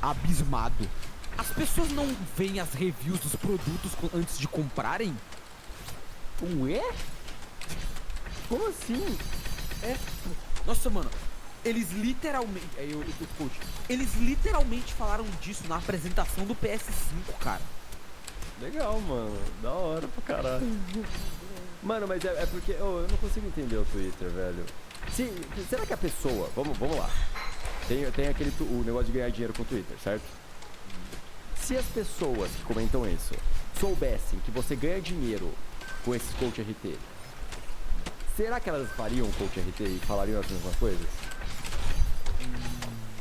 abismado. As pessoas não veem as reviews dos produtos antes de comprarem? Ué? Como assim? Nossa, mano, eles literalmente... Eles literalmente falaram disso na apresentação do PS5, cara. Legal, mano. Da hora pra caralho. Mano, mas é porque eu não consigo entender o Twitter, velho. Será que a pessoa... Vamos lá. Tem o negócio de ganhar dinheiro com o Twitter, certo? Se as pessoas que comentam isso soubessem que você ganha dinheiro com esses coach RT, será que elas fariam coach RT e falariam as mesmas coisas?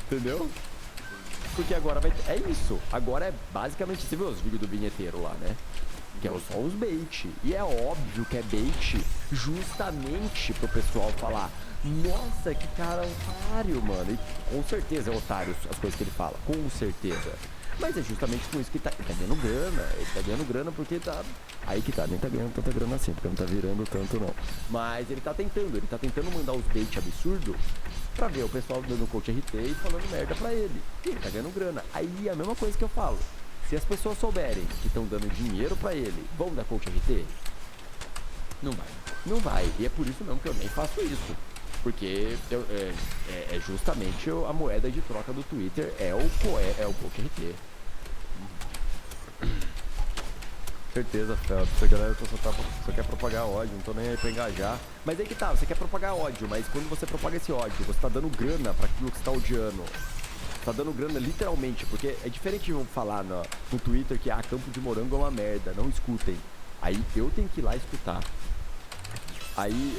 Entendeu? Porque agora é isso. Agora é basicamente... Você viu os vídeos do vinheteiro lá, né? Que é só os bait. E é óbvio que é bait justamente pro pessoal falar: nossa, que cara otário, mano. E com certeza é otário as coisas que ele fala. Com certeza. Mas é justamente com isso que ele tá ganhando grana. Ele tá ganhando grana porque tá... Aí que tá, nem tá ganhando tanta grana assim, porque não tá virando tanto não. Mas ele tá tentando mandar os bait absurdo pra ver o pessoal dando coach RT e falando merda pra ele. E ele tá ganhando grana. Aí é a mesma coisa que eu falo. Se as pessoas souberem que estão dando dinheiro pra ele, vão dar coach RT? Não vai. Não vai. E é por isso mesmo que eu nem faço isso. Porque é justamente a moeda de troca do Twitter é o coach RT. Certeza, Fel. Essa galera só quer propagar ódio, não tô nem aí pra engajar. Mas aí que tá, você quer propagar ódio, mas quando você propaga esse ódio, você tá dando grana pra aquilo que você tá odiando. Tá dando grana literalmente, porque é diferente de eu falar no Twitter que Campo de Morango é uma merda, não escutem. Aí eu tenho que ir lá escutar. Aí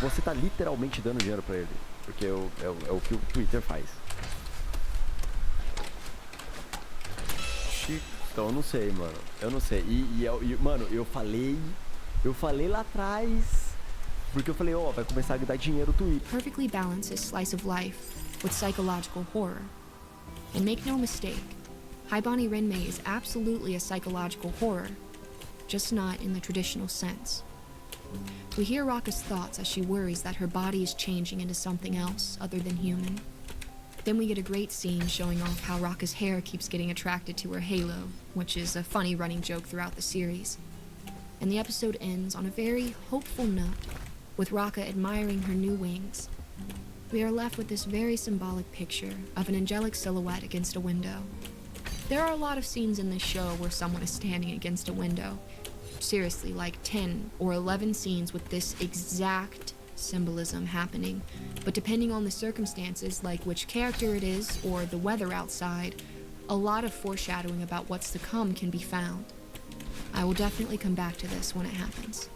você tá literalmente dando dinheiro pra ele, porque é o que o Twitter faz. Então eu não sei, mano. Eu não sei. Mano, eu falei lá atrás, porque eu falei, vai começar a dar dinheiro o Twitter. Perfectly balances slice of life with psychological horror. And make no mistake, Haibani Renmei is absolutely a psychological horror, just not in the traditional sense. We hear Raka's thoughts as she worries that her body is changing into something else other than human. Then we get a great scene showing off how Raka's hair keeps getting attracted to her halo, which is a funny running joke throughout the series. And the episode ends on a very hopeful note, with Raka admiring her new wings. We are left with this very symbolic picture of an angelic silhouette against a window. There are a lot of scenes in this show where someone is standing against a window. Seriously, like 10 or 11 scenes with this exact symbolism happening. But depending on the circumstances, like which character it is or the weather outside, a lot of foreshadowing about what's to come can be found. I will definitely come back to this when it happens.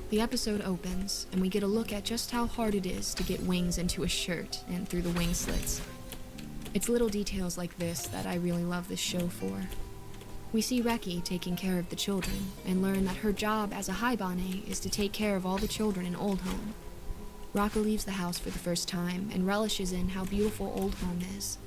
The episode opens, and we get a look at just how hard it is to get wings into a shirt and through the wing slits. It's little details like this that I really love this show for. We see Reki taking care of the children, and learn that her job as a Haibane is to take care of all the children in Old Home. Raka leaves the house for the first time, and relishes in how beautiful Old Home is.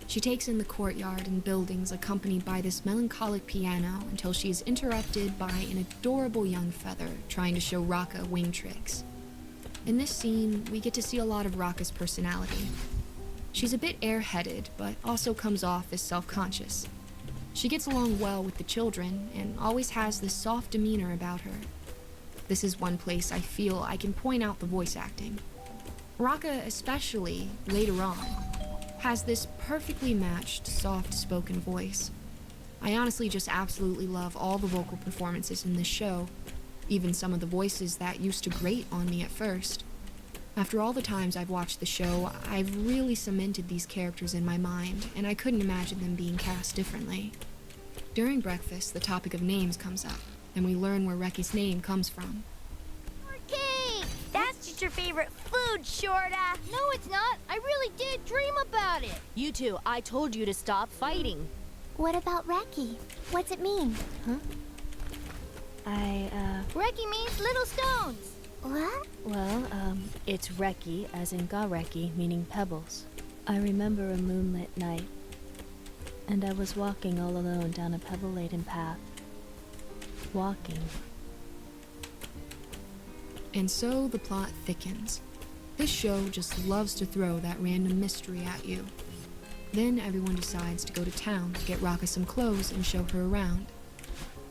She takes in the courtyard and buildings accompanied by this melancholic piano until she is interrupted by an adorable young feather trying to show Raka wing tricks. In this scene, we get to see a lot of Raka's personality. She's a bit airheaded, but also comes off as self-conscious. She gets along well with the children and always has this soft demeanor about her. This is one place I feel I can point out the voice acting. Raka, especially later on, has this perfectly matched, soft-spoken voice. I honestly just absolutely love all the vocal performances in this show, even some of the voices that used to grate on me at first. After all the times I've watched the show, I've really cemented these characters in my mind, and I couldn't imagine them being cast differently. During breakfast, the topic of names comes up, and we learn where Reki's name comes from. Cake! That's just your favorite food, Shorta! No, it's not. I really did dream about it. You two, I told you to stop fighting. What about Reki? What's it mean? Huh? Reki means little stones. What? Well, it's Reki, as in Gareki, meaning pebbles. I remember a moonlit night, and I was walking all alone down a pebble-laden path. Walking. And so the plot thickens. This show just loves to throw that random mystery at you. Then everyone decides to go to town to get Raka some clothes and show her around.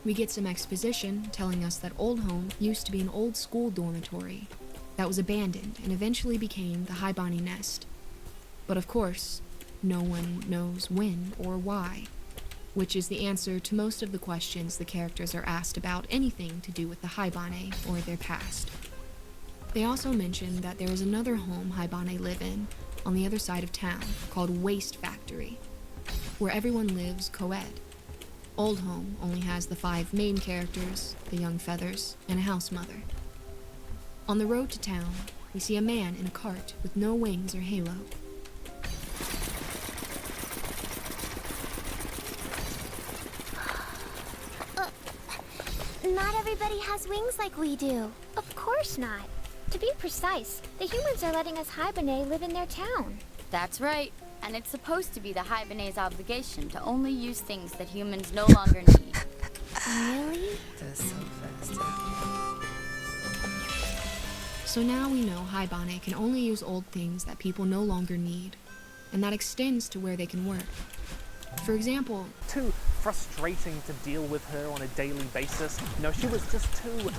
We get some exposition telling us that Old Home used to be an old school dormitory that was abandoned and eventually became the Haibani Nest. But of course, no one knows when or why, which is the answer to most of the questions the characters are asked about anything to do with the Haibane or their past. They also mention that there is another home Haibane live in on the other side of town called Waste Factory, where everyone lives co-ed. Old Home only has the 5 main characters, the young feathers, and a house mother. On the road to town, we see a man in a cart with no wings or halo. Not everybody has wings like we do. Of course not. To be precise, the humans are letting us Haibane live in their town. That's right. And it's supposed to be the Haibane's obligation to only use things that humans no longer need. Really? That's so fast. So now we know Haibane can only use old things that people no longer need, and that extends to where they can work. For example, Too frustrating to deal with her on a daily basis. No, she was just too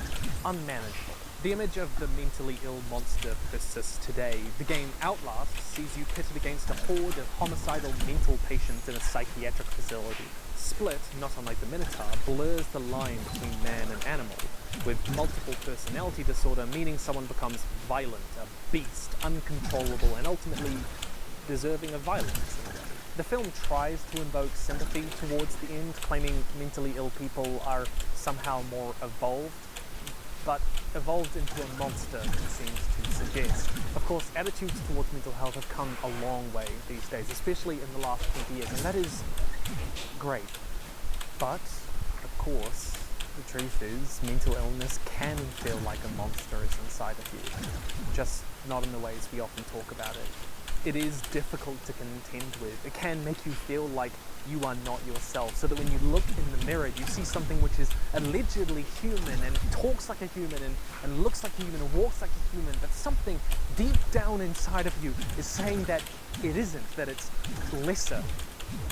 unmanageable. The image of the mentally ill monster persists today. The game Outlast sees you pitted against a horde of homicidal mental patients in a psychiatric facility. Split, not unlike the Minotaur, blurs the line between man and animal, with multiple personality disorder meaning someone becomes violent, a beast, uncontrollable, and ultimately deserving of violence. The film tries to invoke sympathy towards the end, claiming mentally ill people are somehow more evolved, but evolved into a monster, it seems to suggest. Of course, attitudes towards mental health have come a long way these days, especially in the last 20 years, and that is great. But, of course, the truth is, mental illness can feel like a monster is inside of you, just not in the ways we often talk about it. It is difficult to contend with. It can make you feel like you are not yourself, so that when you look in the mirror, you see something which is allegedly human and talks like a human and looks like a human and walks like a human, but something deep down inside of you is saying that it isn't, that it's lesser,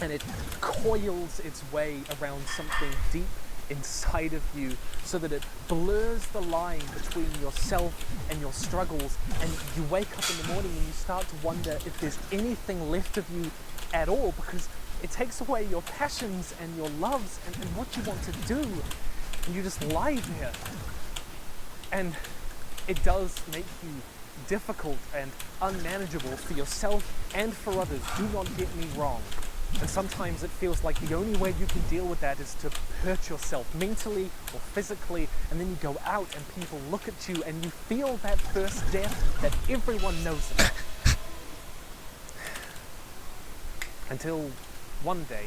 and it coils its way around something deep inside of you so that it blurs the line between yourself and your struggles, and you wake up in the morning and you start to wonder if there's anything left of you at all, because it takes away your passions and your loves and what you want to do, and you just lie there. And it does make you difficult and unmanageable for yourself and for others, do not get me wrong. And sometimes it feels like the only way you can deal with that is to hurt yourself mentally or physically, and then you go out and people look at you and you feel that first death that everyone knows about. Until one day,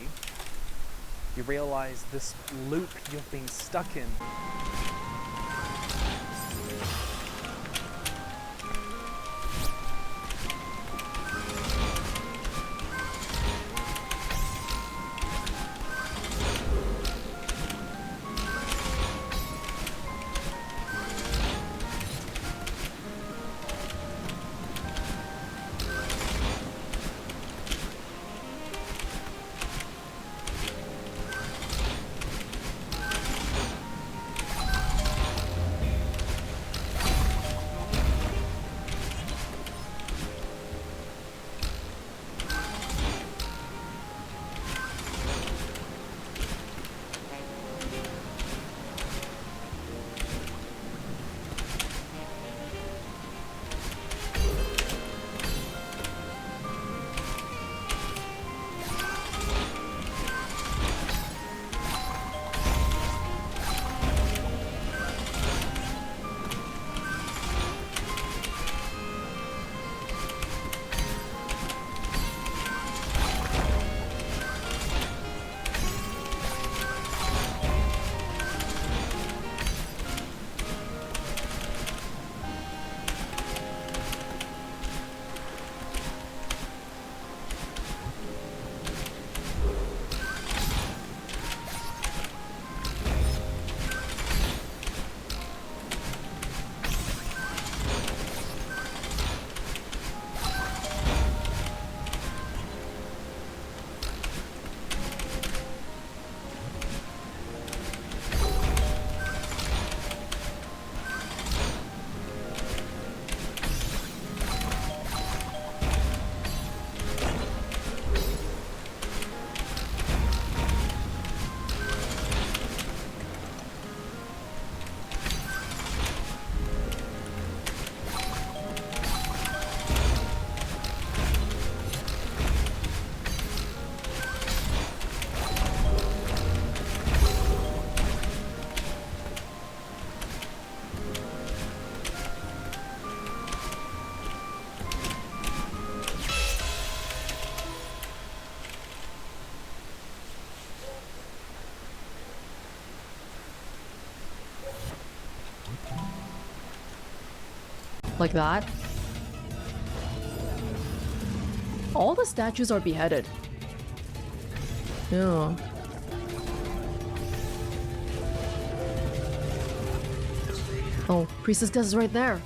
you realize this loop you've been stuck in Like that. All the statues are beheaded. Yeah. Oh, Priestess Gus is right there.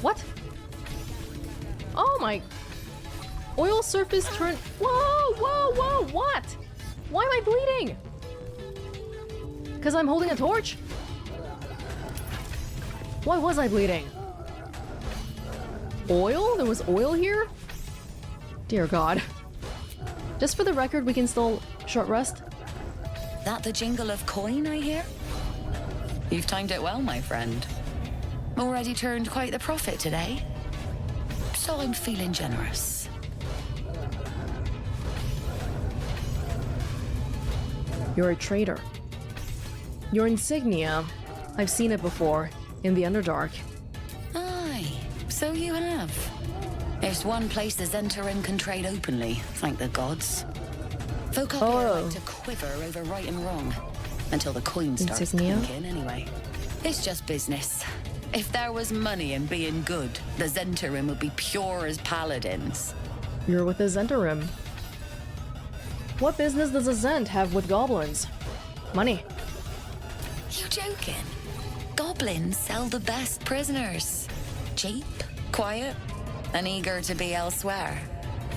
What? Oh my... Oil surface turn... Whoa, whoa, whoa, what? Why am I bleeding? Because I'm holding a torch? Why was I bleeding? Oil? There was oil here? Dear God. Just for the record, we can still short rest. That the jingle of coin, I hear? You've timed it well, my friend. Already turned quite the profit today. So I'm feeling generous. You're a traitor. Your insignia, I've seen it before, in the Underdark. Aye, so you have. There's one place the Zentarim can trade openly, thank the gods. Folk up here like to quiver over right and wrong. Until the coin starts Insignia? clinking, anyway. It's just business. If there was money in being good, the Zentarim would be pure as paladins. You're with the Zentarim. What business does a Zent have with goblins? Money. You joking? Goblins sell the best prisoners. Cheap, quiet, and eager to be elsewhere.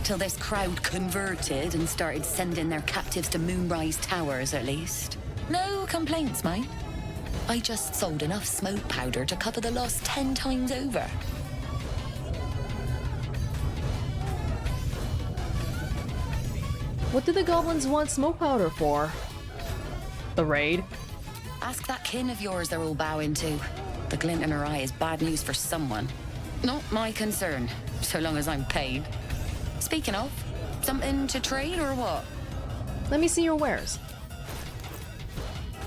Till this crowd converted and started sending their captives to Moonrise Towers, at least. No complaints, mate. I just sold enough smoke powder to cover the loss 10 times over. What do the goblins want smoke powder for? The raid? Ask that kin of yours they're all bowing to. The glint in her eye is bad news for someone. Not my concern, so long as I'm paid. Speaking of, something to trade or what? Let me see your wares.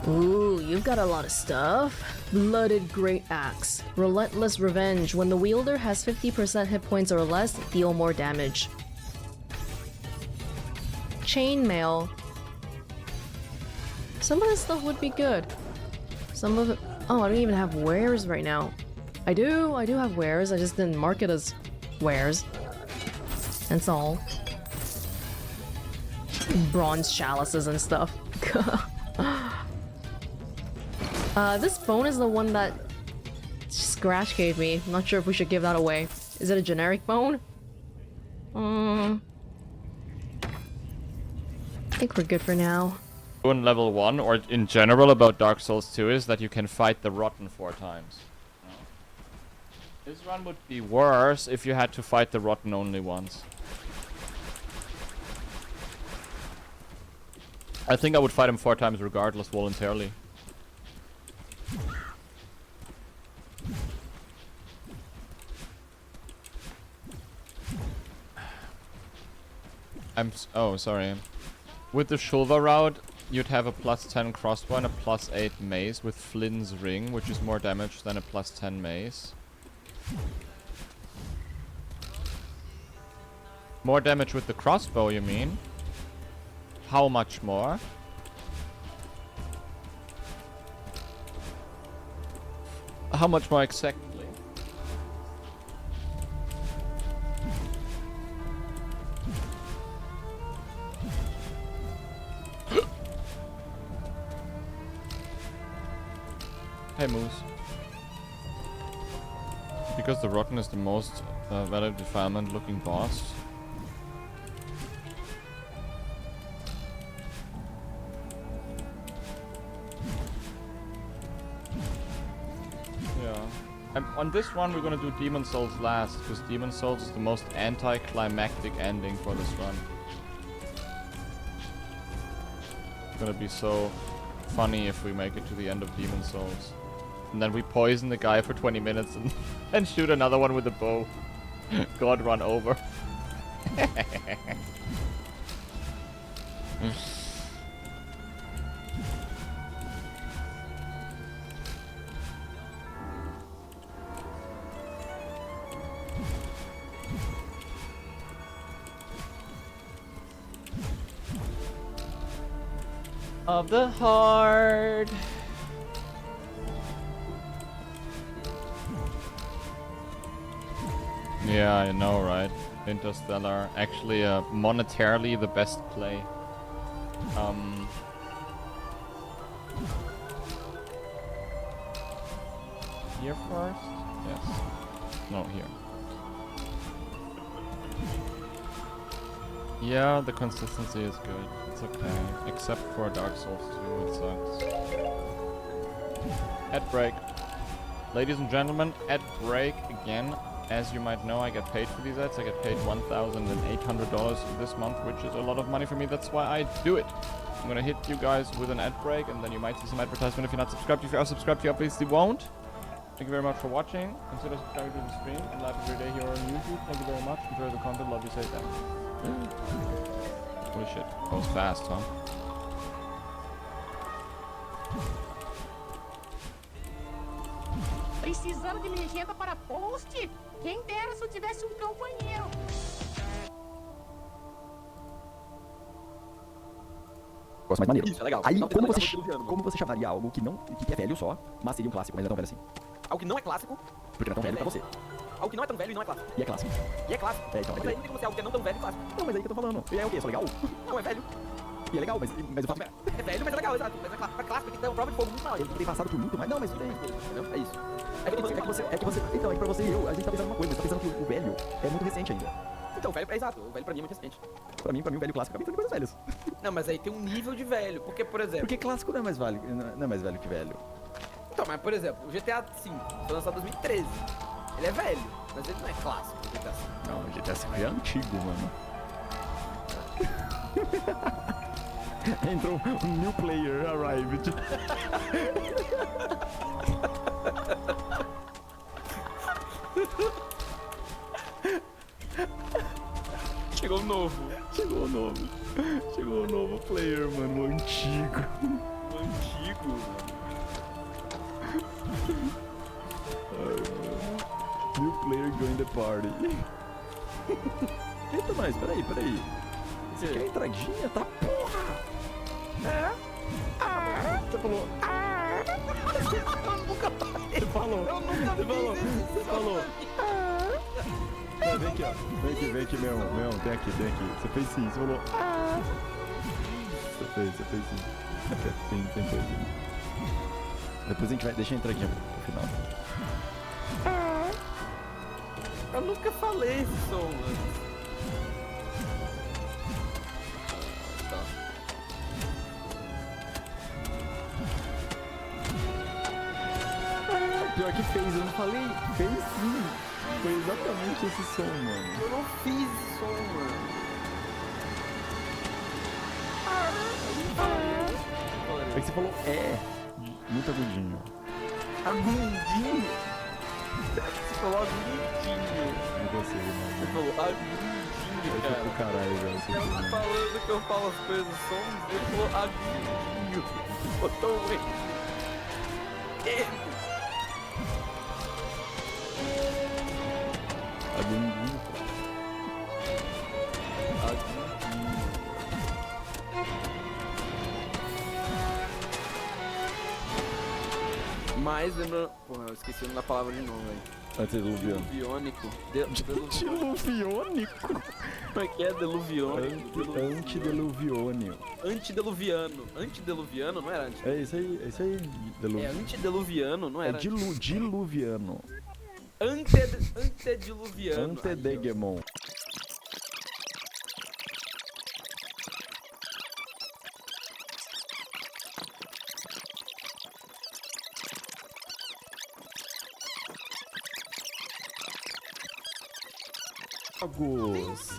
Ooh, you've got a lot of stuff. Blooded Great Axe. Relentless Revenge. When the wielder has 50% hit points or less, deal more damage. Chainmail. Some of this stuff would be good. Some of it... Oh, I don't even have wares right now. I do have wares. I just didn't mark it as wares. That's all. Bronze chalices and stuff. This bone is the one that Scratch gave me. I'm not sure if we should give that away. Is it a generic bone? I think we're good for now. In level 1 or in general about Dark Souls 2 is that you can fight the Rotten 4 times. This run would be worse if you had to fight the Rotten only once. I think I would fight him 4 times regardless, voluntarily. Oh, sorry. With the Shulva route, you'd have a +10 crossbow and a +8 mace with Flynn's ring, which is more damage than a +10 mace. More damage with the crossbow, you mean? How much more? How much more exactly? Hey Moose. Because the Rotten is the most valid defilement looking boss. Yeah. On this one we're gonna do Demon Souls last, because Demon Souls is the most anticlimactic ending for this run. It's gonna be so funny if we make it to the end of Demon Souls. And then we poison the guy for 20 minutes and shoot another one with a bow. God, run over. of the heart. Yeah, I know, right? Interstellar, actually, monetarily the best play. Here first? Yes. No, here. Yeah, the consistency is good. It's okay. Except for Dark Souls 2, it sucks. Ad break. Ladies and gentlemen, ad break again. As you might know, I get paid for these ads. I get paid $1,800 this month, which is a lot of money for me. That's why I do it. I'm gonna hit you guys with an ad break, and then you might see some advertisement if you're not subscribed. If you are subscribed, you obviously won't. Thank you very much for watching. Consider subscribing to the stream and live every day here on YouTube. Thank you very much. Enjoy the content. Love you. Say that. Holy shit. That was fast, huh? Precisando de legenda para post? Quem dera se eu tivesse companheiro. Gosto mais maneiro. Isso, é legal. Aí, Não, como você chamaria algo que não que é velho só, mas seria um clássico, mas não é tão velho assim? Algo que não é clássico. Porque não é tão velho pra você. Algo que não é tão velho e não é clássico. E é clássico. E é clássico. É, então, mas aí não tem como ser algo que é não tão velho e clássico. Não, mas aí que eu tô falando. E é o quê? Só legal? Não, é velho. E é legal, mas eu faço... É velho, mas é legal, exato. Mas é clássico. É clássico, tem que ter uma prova de fogo muito maior. Ele tem passado por muito mais... Não, mas não tem. Entendeu? É isso. É que você... Então, é que pra você e eu, a gente tá pensando uma coisa. Você tá pensando que o velho é muito recente ainda. Então, o velho é exato. O velho pra mim é muito recente. Pra mim, o velho clássico é pensando em coisas velhas. Não, mas aí tem um nível de velho. Porque, por exemplo... Porque clássico não é mais velho, não é mais velho que velho. Então, mas por exemplo, o GTA V foi lançado em 2013. Ele é velho, mas ele não é clássico, o GTA V. Não, o GTA V é antigo, mano. Entrou um new player arrived. Chegou um novo. Chegou um novo player, mano, o antigo. O antigo? New player join the party. Eita, nós, peraí. Você quer entradinha? Tá porra! É? Você falou. Eu nunca falei. Você falou. Eu nunca falou. Você falou. Vem aqui, ó. Vem aqui, meu. Vem aqui. Você fez sim, você falou. Você fez sim. Tem coisa. Depois a gente vai. Deixa eu entrar aqui no final. Eu nunca falei esse som, mano. Tá. Pior que fez, eu não falei. Fez sim. Foi exatamente esse som, mano. Eu não fiz esse som, mano. É que você falou muito agudinho. Agudinho? Você falou agudinho. Não consigo, não. Você falou agudinho, cara. Pro caralho, velho. Você tá falando que eu falo as coisas sons, ele falou agudinho. Botou um agudinho. Mas lembra... Porra, eu esqueci o nome da palavra de novo, velho. Antediluviano. Diluviônico. Diluviônico? Como é que é? Deluviônico? Antediluviônio. Antediluviano. Antediluviano, não era É isso aí. É antediluviano, não era? É diluviano. Antediluviano. Antedegemon.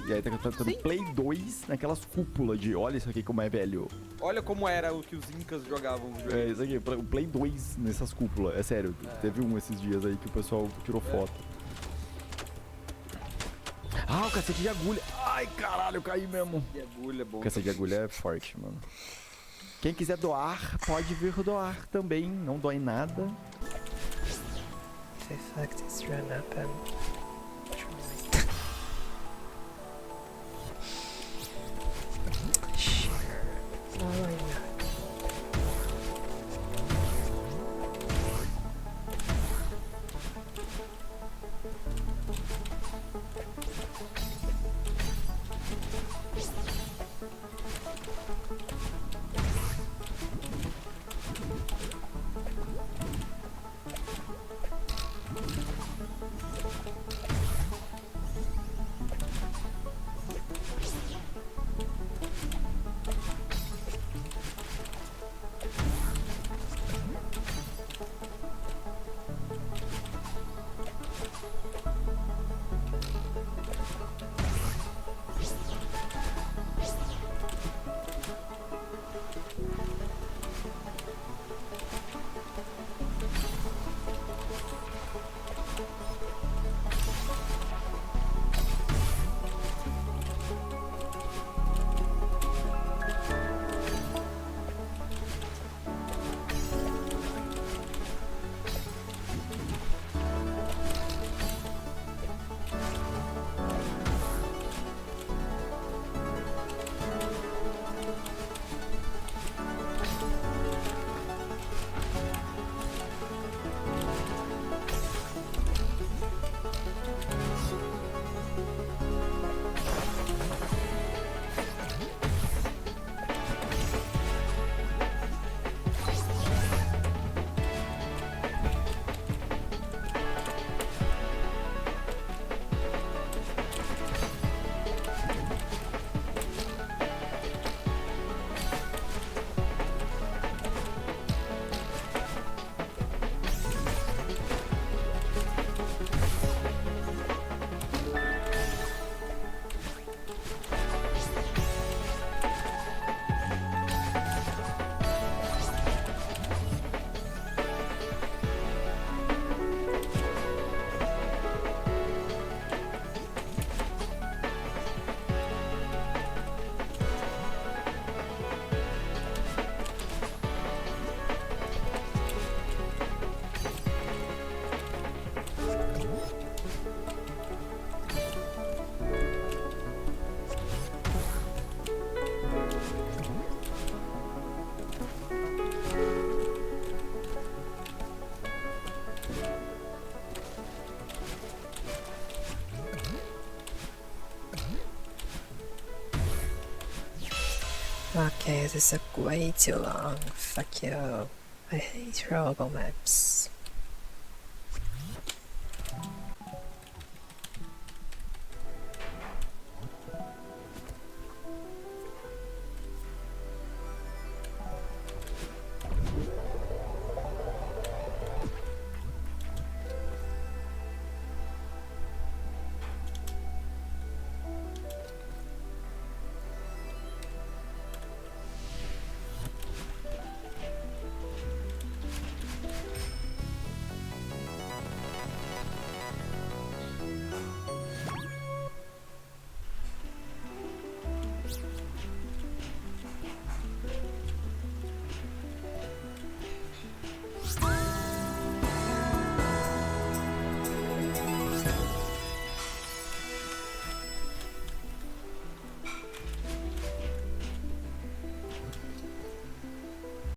E aí tá cantando Play 2 naquelas cúpulas de olha isso aqui como é velho. Olha como era o que os incas jogavam. É isso aqui, o Play 2 nessas cúpulas. É sério, teve esses dias aí que o pessoal tirou foto. Ah, o cacete de agulha. Ai, caralho, eu caí mesmo. De agulha é bom. O cacete de agulha é forte, mano. Quem quiser doar, pode vir doar também. Não dói nada. The fact is run up and... Following that. Okay, this is way too long. Fuck you. I hate rogue maps.